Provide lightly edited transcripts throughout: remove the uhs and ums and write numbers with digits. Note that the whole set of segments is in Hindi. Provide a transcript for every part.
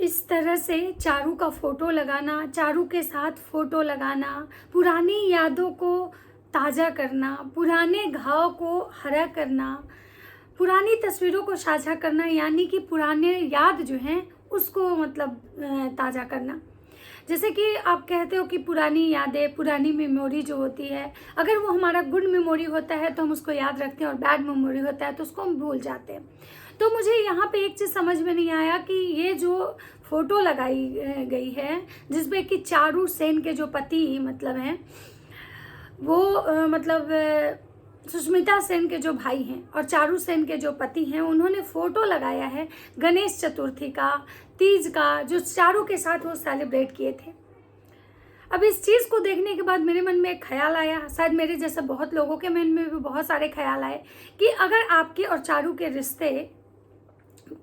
इस तरह से चारू का फ़ोटो लगाना, चारू के साथ फ़ोटो लगाना, पुरानी यादों को ताज़ा करना, पुराने घाव को हरा करना, पुरानी तस्वीरों को साझा करना, यानी कि पुराने याद जो हैं उसको मतलब ताज़ा करना। जैसे कि आप कहते हो कि पुरानी यादें, पुरानी मेमोरी जो होती है, अगर वो हमारा गुड मेमोरी होता है तो हम उसको याद रखते हैं, और बैड मेमोरी होता है तो उसको हम भूल जाते हैं। तो मुझे यहाँ पे एक चीज़ समझ में नहीं आया कि ये जो फ़ोटो लगाई गई है जिसमें कि चारू सेन के जो पति मतलब हैं वो सुष्मिता सेन के जो भाई हैं और चारू सेन के जो पति हैं, उन्होंने फ़ोटो लगाया है गणेश चतुर्थी का, तीज का, जो चारू के साथ वो सेलिब्रेट किए थे। अब इस चीज़ को देखने के बाद मेरे मन में एक ख्याल आया, शायद मेरे जैसे बहुत लोगों के मन में भी बहुत सारे ख्याल आए कि अगर आपके और चारू के रिश्ते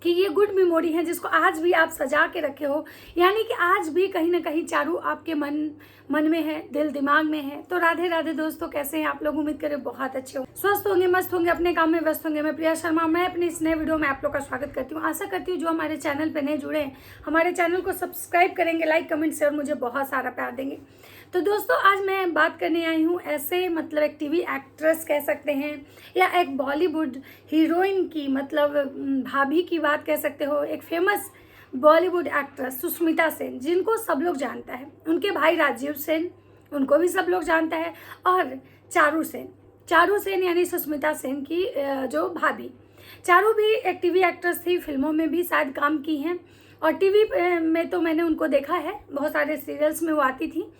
कि ये गुड मेमोरी है जिसको आज भी आप सजा के रखे हो, यानी कि आज भी कहीं ना कहीं चारू आपके मन में है, दिल दिमाग में है। तो राधे राधे दोस्तों, कैसे हैं आप लोग? उम्मीद करें बहुत अच्छे हो, स्वस्थ होंगे, मस्त होंगे, अपने काम में व्यस्त होंगे। मैं प्रिया शर्मा, मैं अपने इस नए वीडियो में आप लोग का स्वागत करती हूँ। आशा करती हूँ जो हमारे चैनल पे नए जुड़े हैं हमारे चैनल को सब्सक्राइब करेंगे, लाइक कमेंट शेयर, मुझे बहुत सारा प्यार देंगे। तो दोस्तों, आज मैं बात करने आई हूँ ऐसे मतलब एक टीवी एक्ट्रेस कह सकते हैं या एक बॉलीवुड हीरोइन की मतलब भाभी की बात कह सकते हो, एक फेमस बॉलीवुड एक्ट्रेस सुष्मिता सेन, जिनको सब लोग जानता है। उनके भाई राजीव सेन, उनको भी सब लोग जानता है, और चारू सेन यानी सुष्मिता सेन की जो भाभी। चारू भी एक टीवी एक्ट्रेस थी, फिल्मों में भी शायद काम की हैं, और टीवी में तो मैंने उनको देखा है, बहुत सारे सीरियल्स में वो आती थी।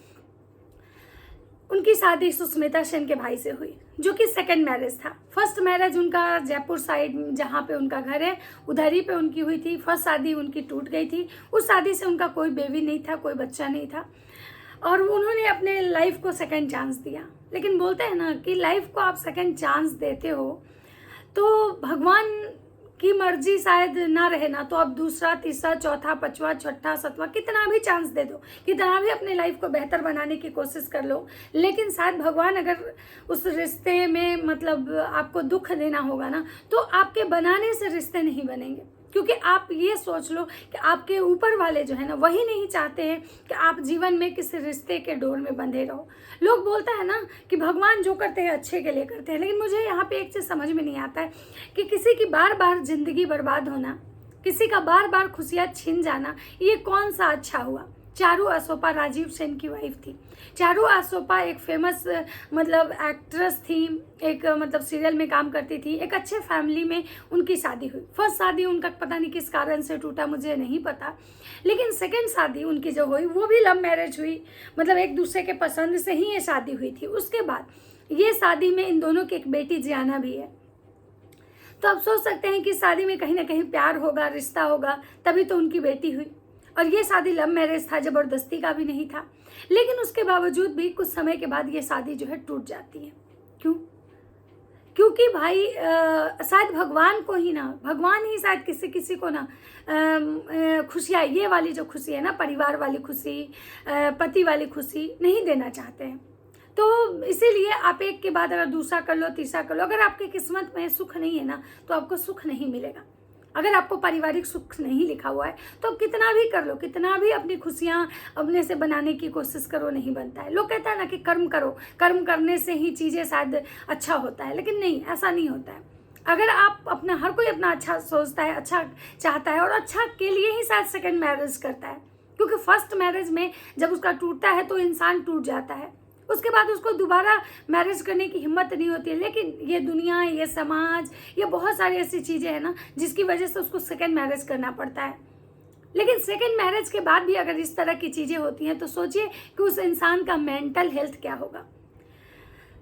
उनकी शादी सुष्मिता सेन के भाई से हुई, जो कि सेकंड मैरिज था। फर्स्ट मैरिज उनका जयपुर साइड जहाँ पे उनका घर है उधर ही पे उनकी हुई थी। फर्स्ट शादी उनकी टूट गई थी, उस शादी से उनका कोई बेबी नहीं था, कोई बच्चा नहीं था, और उन्होंने अपने लाइफ को सेकंड चांस दिया। लेकिन बोलते हैं ना कि लाइफ को आप सेकंड चांस देते हो तो भगवान की मर्जी शायद ना रहे ना, तो आप दूसरा, तीसरा, चौथा, पांचवा, छठा, सातवां कितना भी चांस दे दो, कितना भी अपने लाइफ को बेहतर बनाने की कोशिश कर लो, लेकिन शायद भगवान अगर उस रिश्ते में मतलब आपको दुख देना होगा ना, तो आपके बनाने से रिश्ते नहीं बनेंगे। क्योंकि आप ये सोच लो कि आपके ऊपर वाले जो है ना, वही नहीं चाहते हैं कि आप जीवन में किसी रिश्ते के डोर में बंधे रहो। लोग बोलता है ना कि भगवान जो करते हैं अच्छे के लिए करते हैं, लेकिन मुझे यहाँ पे एक चीज़ समझ में नहीं आता है कि किसी की बार बार जिंदगी बर्बाद होना, किसी का बार बार खुशियाँ छीन जाना, ये कौन सा अच्छा हुआ। चारू आसोपा राजीव सेन की वाइफ थी। चारू आसोपा एक फेमस मतलब एक्ट्रेस थी, एक मतलब सीरियल में काम करती थी, एक अच्छे फैमिली में उनकी शादी हुई। फर्स्ट शादी उनका पता नहीं किस कारण से टूटा, मुझे नहीं पता, लेकिन सेकंड शादी उनकी जो हुई वो भी लव मैरिज हुई, मतलब एक दूसरे के पसंद से ही ये शादी हुई थी। उसके बाद ये शादी में इन दोनों की एक बेटी जियाना भी है। तो आप सोच सकते हैं कि शादी में कहीं ना कहीं प्यार होगा, रिश्ता होगा, तभी तो उनकी बेटी हुई। और ये शादी लव मैरिज था, ज़बरदस्ती का भी नहीं था, लेकिन उसके बावजूद भी कुछ समय के बाद ये शादी जो है टूट जाती है। क्यों? क्योंकि भाई शायद भगवान को ही ना, भगवान ही शायद किसी किसी को ना खुशियाँ, ये वाली जो खुशी है ना, परिवार वाली खुशी, पति वाली खुशी नहीं देना चाहते हैं। तो इसीलिए आप एक के बाद अगर दूसरा कर लो, तीसरा कर लो, अगर आपकी किस्मत में सुख नहीं है ना, तो आपको सुख नहीं मिलेगा। अगर आपको पारिवारिक सुख नहीं लिखा हुआ है तो आप कितना भी कर लो, कितना भी अपनी खुशियाँ अपने से बनाने की कोशिश करो, नहीं बनता है। लोग कहता है ना कि कर्म करो, कर्म करने से ही चीज़ें शायद अच्छा होता है, लेकिन नहीं, ऐसा नहीं होता है। अगर आप अपना, हर कोई अपना अच्छा सोचता है, अच्छा चाहता है, और अच्छा के लिए ही शायद सेकंड मैरिज करता है, क्योंकि फर्स्ट मैरिज में जब उसका टूटता है तो इंसान टूट जाता है, उसके बाद उसको दोबारा मैरिज करने की हिम्मत नहीं होती है। लेकिन ये दुनिया, ये समाज, ये बहुत सारी ऐसी चीज़ें हैं ना जिसकी वजह से उसको सेकंड मैरिज करना पड़ता है। लेकिन सेकंड मैरिज के बाद भी अगर इस तरह की चीज़ें होती हैं तो सोचिए कि उस इंसान का मेंटल हेल्थ क्या होगा।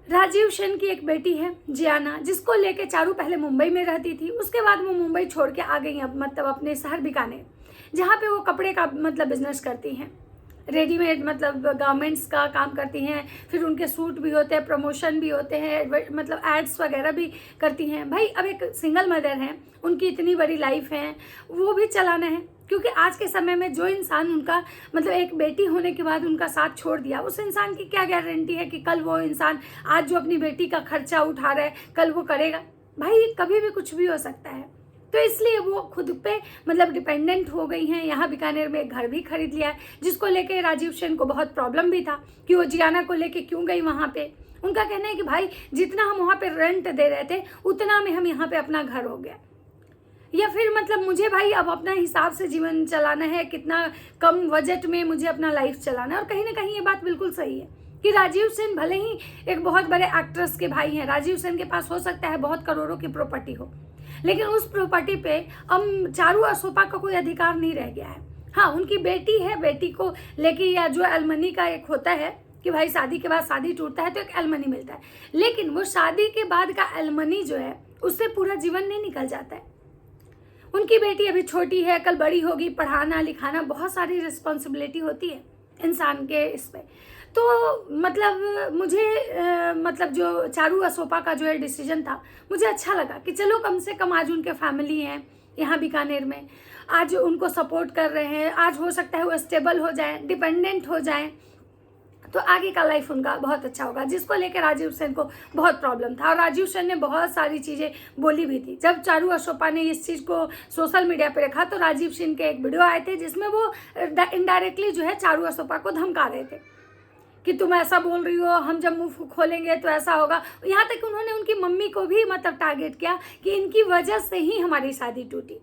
राजीव सेन की एक बेटी है जियाना, जिसको लेके चारू पहले मुंबई में रहती थी, उसके बाद वो मुंबई छोड़ के आ गई, अब मतलब अपने शहर बीकानेर, जहाँ पे वो कपड़े का मतलब बिजनेस करती हैं, रेडीमेड मतलब गारमेंट्स का काम करती हैं। फिर उनके सूट भी होते हैं, प्रमोशन भी होते हैं, मतलब एड्स वगैरह भी करती हैं। भाई अब एक सिंगल मदर हैं, उनकी इतनी बड़ी लाइफ है, वो भी चलाना है, क्योंकि आज के समय में जो इंसान उनका मतलब एक बेटी होने के बाद उनका साथ छोड़ दिया, उस इंसान की क्या गारंटी है कि कल वो इंसान आज जो अपनी बेटी का खर्चा उठा रहा है कल वो करेगा। भाई कभी भी कुछ भी हो सकता है। तो इसलिए वो खुद पे मतलब डिपेंडेंट हो गई हैं। यहाँ बीकानेर में एक घर भी खरीद लिया है, जिसको लेके राजीव सेन को बहुत प्रॉब्लम भी था कि वो जियाना को लेके क्यों गई वहाँ पे। उनका कहना है कि भाई जितना हम वहाँ पे रेंट दे रहे थे उतना में हम यहाँ पे अपना घर हो गया, या फिर मतलब मुझे भाई अब अपना हिसाब से जीवन चलाना है, कितना कम बजट में मुझे अपना लाइफ चलाना है। और कहीं ना कहीं ये बात बिल्कुल सही है कि राजीव सेन भले ही एक बहुत बड़े एक्ट्रेस के भाई हैं, राजीव सेन के पास हो सकता है बहुत करोड़ों की प्रॉपर्टी हो, लेकिन उस प्रॉपर्टी पे अब चारू असोपा का कोई अधिकार नहीं रह गया है। हाँ, उनकी बेटी है, बेटी को लेके या जो एलमनी का एक होता है कि भाई शादी के बाद शादी टूटता है तो एक एलमनी मिलता है, लेकिन वो शादी के बाद का एलमनी जो है उससे पूरा जीवन नहीं निकल जाता है। उनकी बेटी अभी छोटी है, कल बड़ी होगी, पढ़ाना लिखाना, बहुत सारी रिस्पॉन्सिबिलिटी होती है इंसान के इस पे। तो मतलब मुझे मतलब जो चारू असोपा का जो है डिसीजन था, मुझे अच्छा लगा कि चलो कम से कम आज उनके फैमिली हैं यहाँ बीकानेर में, आज उनको सपोर्ट कर रहे हैं, आज हो सकता है वो स्टेबल हो जाए, डिपेंडेंट हो जाए, तो आगे का लाइफ उनका बहुत अच्छा होगा, जिसको लेकर राजीव सेन को बहुत प्रॉब्लम था। और राजीव सेन ने बहुत सारी चीज़ें बोली भी थी। जब चारू असोपा ने इस चीज़ को सोशल मीडिया पे रखा तो राजीव सेन के एक वीडियो आए थे जिसमें वो इनडायरेक्टली जो है चारू असोपा को धमका रहे थे कि तुम ऐसा बोल रही हो, हम जब मुंह खोलेंगे तो ऐसा होगा। यहाँ तक उन्होंने उनकी मम्मी को भी मतलब टारगेट किया कि इनकी वजह से ही हमारी शादी टूटी।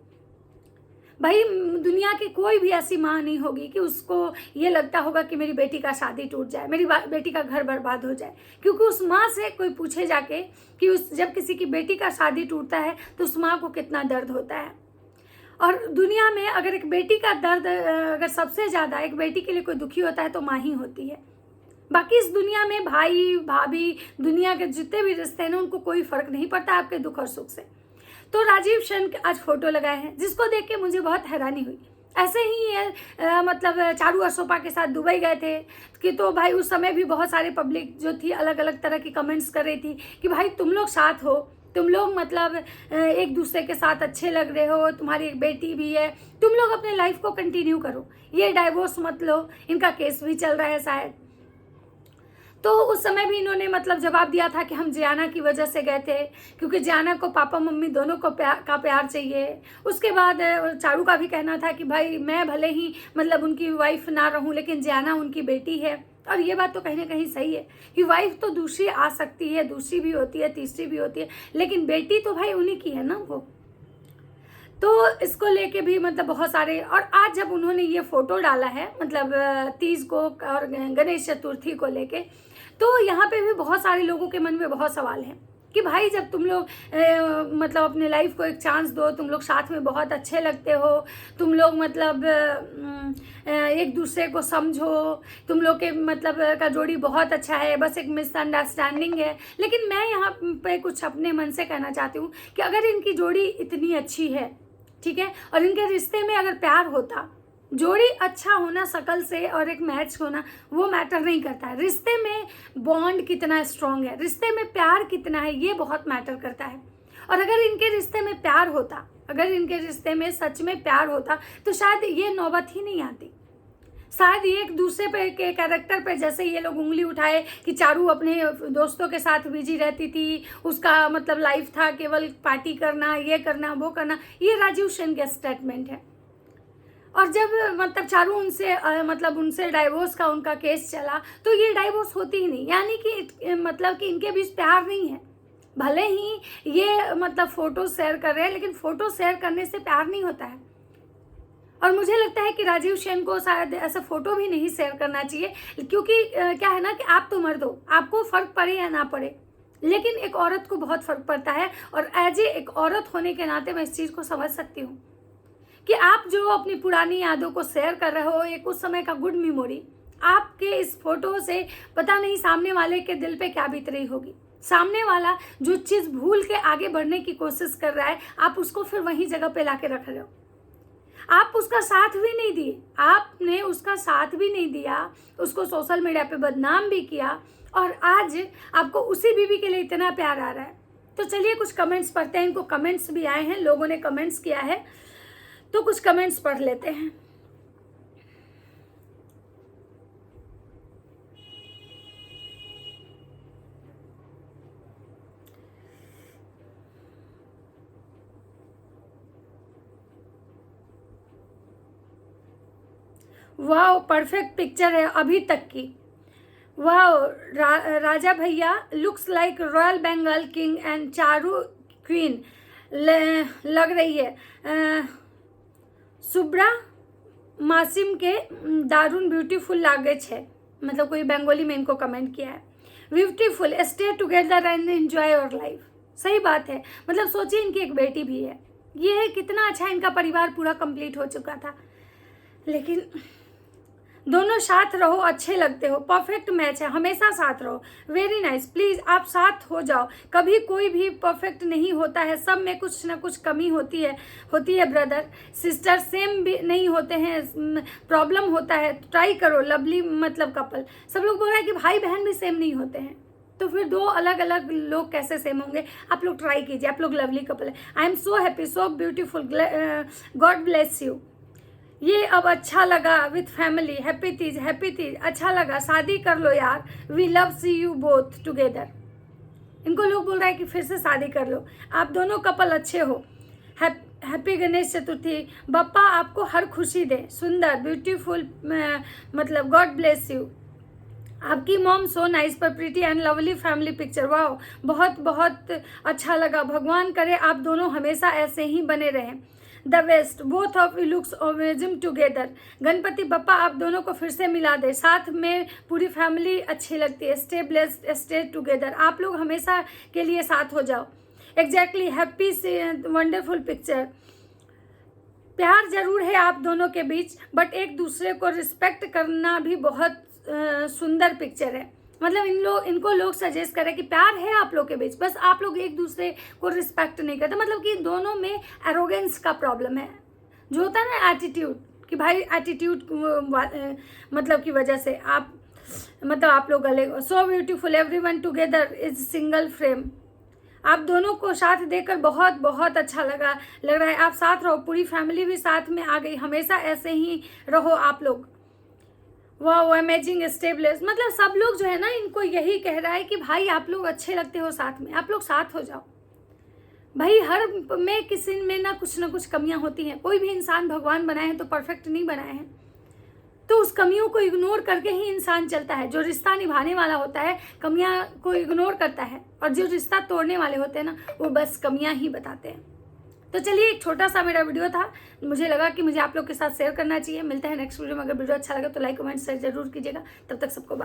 भाई दुनिया की कोई भी ऐसी माँ नहीं होगी कि उसको ये लगता होगा कि मेरी बेटी का शादी टूट जाए, मेरी बेटी का घर बर्बाद हो जाए, क्योंकि उस माँ से कोई पूछे जाके कि उस जब किसी की बेटी का शादी टूटता है तो उस माँ को कितना दर्द होता है। और दुनिया में अगर एक बेटी का दर्द अगर सबसे ज़्यादा एक बेटी के लिए कोई दुखी होता है तो माँ ही होती है। बाकी इस दुनिया में भाई भाभी, दुनिया के जितने भी रिश्ते हैं ना, उनको कोई फर्क नहीं पड़ता आपके दुख और सुख से। तो राजीव सेन आज फोटो लगाए हैं, जिसको देख के मुझे बहुत हैरानी हुई। ऐसे ही ये मतलब चारू असोपा के साथ दुबई गए थे कि तो भाई उस समय भी बहुत सारे पब्लिक जो थी अलग अलग तरह की कमेंट्स कर रही थी कि भाई तुम लोग साथ हो, तुम लोग मतलब एक दूसरे के साथ अच्छे लग रहे हो, तुम्हारी एक बेटी भी है, तुम लोग अपने लाइफ को कंटिन्यू करो, ये डाइवोर्स मत लो। इनका केस भी चल रहा है शायद। तो उस समय भी इन्होंने मतलब जवाब दिया था कि हम जियाना की वजह से गए थे, क्योंकि जियाना को पापा मम्मी दोनों को प्यार चाहिए। उसके बाद चारू का भी कहना था कि भाई मैं भले ही मतलब उनकी वाइफ ना रहूं, लेकिन जियाना उनकी बेटी है। और ये बात तो कहीं ना कहीं सही है कि वाइफ तो दूसरी आ सकती है, दूसरी भी होती है, तीसरी भी होती है, लेकिन बेटी तो भाई उन्हीं की है ना वो। तो इसको लेके भी मतलब बहुत सारे, और आज जब उन्होंने ये फोटो डाला है मतलब तीज को और गणेश चतुर्थी को लेके, तो यहाँ पे भी बहुत सारे लोगों के मन में बहुत सवाल हैं कि भाई जब तुम लोग मतलब अपने लाइफ को एक चांस दो, तुम लोग साथ में बहुत अच्छे लगते हो, तुम लोग मतलब एक दूसरे को समझो, तुम लोग के मतलब का जोड़ी बहुत अच्छा है, बस एक मिसअंडरस्टैंडिंग है। लेकिन मैं यहाँ पे कुछ अपने मन से कहना चाहती हूँ कि अगर इनकी जोड़ी इतनी अच्छी है, ठीक है, और इनके रिश्ते में अगर प्यार होता, जोड़ी अच्छा होना शकल से और एक मैच होना वो मैटर नहीं करता है। रिश्ते में बॉन्ड कितना स्ट्रांग है, रिश्ते में प्यार कितना है, ये बहुत मैटर करता है। और अगर इनके रिश्ते में प्यार होता, अगर इनके रिश्ते में सच में प्यार होता तो शायद ये नौबत ही नहीं आती। शायद ये एक दूसरे पे के कैरेक्टर पे जैसे ये लोग उंगली उठाए कि चारू अपने दोस्तों के साथ बिजी रहती थी, उसका मतलब लाइफ था केवल पार्टी करना, ये करना, वो करना, ये राजीव सेन का स्टेटमेंट है। और जब मतलब चारू उनसे मतलब उनसे डाइवोर्स का उनका केस चला तो ये डाइवोर्स होती ही नहीं, यानी कि मतलब कि इनके बीच प्यार नहीं है। भले ही ये मतलब फोटो शेयर कर रहे हैं, लेकिन फोटो शेयर करने से प्यार नहीं होता है। और मुझे लगता है कि राजीव सेन को शायद ऐसा फोटो भी नहीं शेयर करना चाहिए, क्योंकि क्या है ना कि आप तो मर्द हो, आपको फर्क पड़े या ना पड़े, लेकिन एक औरत को बहुत फर्क पड़ता है। और एज ए एक औरत होने के नाते मैं इस चीज़ को समझ सकती हूँ कि आप जो अपनी पुरानी यादों को शेयर कर रहे हो, एक उस समय का गुड मेमोरी, आपके इस फोटो से पता नहीं सामने वाले के दिल पे क्या बीत रही होगी। सामने वाला जो चीज़ भूल के आगे बढ़ने की कोशिश कर रहा है, आप उसको फिर वही जगह पे लाके रख रहे हो। आप उसका साथ भी नहीं दिए, आपने उसका साथ भी नहीं दिया, उसको सोशल मीडिया पे बदनाम भी किया, और आज आपको उसी बीवी के लिए इतना प्यार आ रहा है। तो चलिए कुछ कमेंट्स पढ़ते हैं। इनको कमेंट्स भी आए हैं, लोगों ने कमेंट्स किया है, तो कुछ कमेंट्स पढ़ लेते हैं। वाह, परफेक्ट पिक्चर है अभी तक की। वाह, राजा भैया looks like royal Bengal king and Charu queen लग रही है। सुब्रा मासिम के दारुण ब्यूटीफुल लागे छे, मतलब कोई बंगाली में इनको कमेंट किया है। Beautiful, stay together and enjoy your life. सही बात है, मतलब सोचिए इनकी एक बेटी भी है। ये है कितना अच्छा, इनका परिवार पूरा कंप्लीट हो चुका था, लेकिन दोनों साथ रहो, अच्छे लगते हो, परफेक्ट मैच है, हमेशा साथ रहो। वेरी नाइस, प्लीज आप साथ हो जाओ। कभी कोई भी परफेक्ट नहीं होता है, सब में कुछ ना कुछ कमी होती है। ब्रदर सिस्टर सेम भी नहीं होते हैं, प्रॉब्लम होता है। ट्राई करो, लवली मतलब कपल। सब लोग बोल रहे हैं कि भाई बहन भी सेम नहीं होते हैं, तो फिर दो अलग अलग लोग कैसे सेम होंगे। आप लोग ट्राई कीजिए, आप लोग लवली कपल है। I am so happy, so beautiful, God bless you. ये अब अच्छा लगा विथ फैमिली, हैप्पी तीज, अच्छा लगा, शादी कर लो यार, we love see you both together. इनको लोग बोल रहे हैं कि फिर से शादी कर लो, आप दोनों कपल अच्छे हो। हैप्पी गणेश चतुर्थी, बप्पा आपको हर खुशी दे। सुंदर, ब्यूटीफुल, मतलब गॉड ब्लेस यू। आपकी मॉम सो नाइस, पर pretty and lovely family picture. Wow, बहुत बहुत अच्छा लगा। भगवान करे आप दोनों हमेशा ऐसे ही बने रहें। The best, both of you looks amazing together. Ganpati Bappa आप दोनों को फिर से मिला दे, साथ में पूरी फैमिली अच्छी लगती है। स्टे ब्लेस्ड, स्टे टुगेदर, आप लोग हमेशा के लिए साथ हो जाओ। Exactly, happy wonderful picture. प्यार जरूर है आप दोनों के बीच, बट एक दूसरे को रिस्पेक्ट करना भी बहुत सुंदर पिक्चर है। मतलब इनको लोग सजेस्ट करें कि प्यार है आप लोग के बीच, बस आप लोग एक दूसरे को रिस्पेक्ट नहीं करते। मतलब कि दोनों में एरोगेंस का प्रॉब्लम है, जो होता है ना एटीट्यूड, कि भाई एटीट्यूड मतलब की वजह से आप लोग गले। So beautiful, everyone together is single frame. आप दोनों को साथ देकर बहुत बहुत अच्छा लग रहा है। आप साथ रहो, पूरी फैमिली भी साथ में आ गई, हमेशा ऐसे ही रहो आप लोग। वाह, अमेजिंग, स्टेबलेस, मतलब सब लोग जो है ना, इनको यही कह रहा है कि भाई आप लोग अच्छे लगते हो साथ में, आप लोग साथ हो जाओ। भाई हर में किसी में ना कुछ कमियां होती हैं। कोई भी इंसान भगवान बनाए हैं तो परफेक्ट नहीं बनाए हैं, तो उस कमियों को इग्नोर करके ही इंसान चलता है। जो रिश्ता निभाने वाला होता है कमियां को इग्नोर करता है, और जो रिश्ता तोड़ने वाले होते हैं ना, वो बस कमियां ही बताते हैं। तो चलिए, एक छोटा सा मेरा वीडियो था, मुझे लगा कि मुझे आप लोग के साथ शेयर करना चाहिए। मिलते हैं नेक्स्ट वीडियो में। अगर वीडियो अच्छा लगे तो लाइक कमेंट शेयर जरूर कीजिएगा। तब तक सबको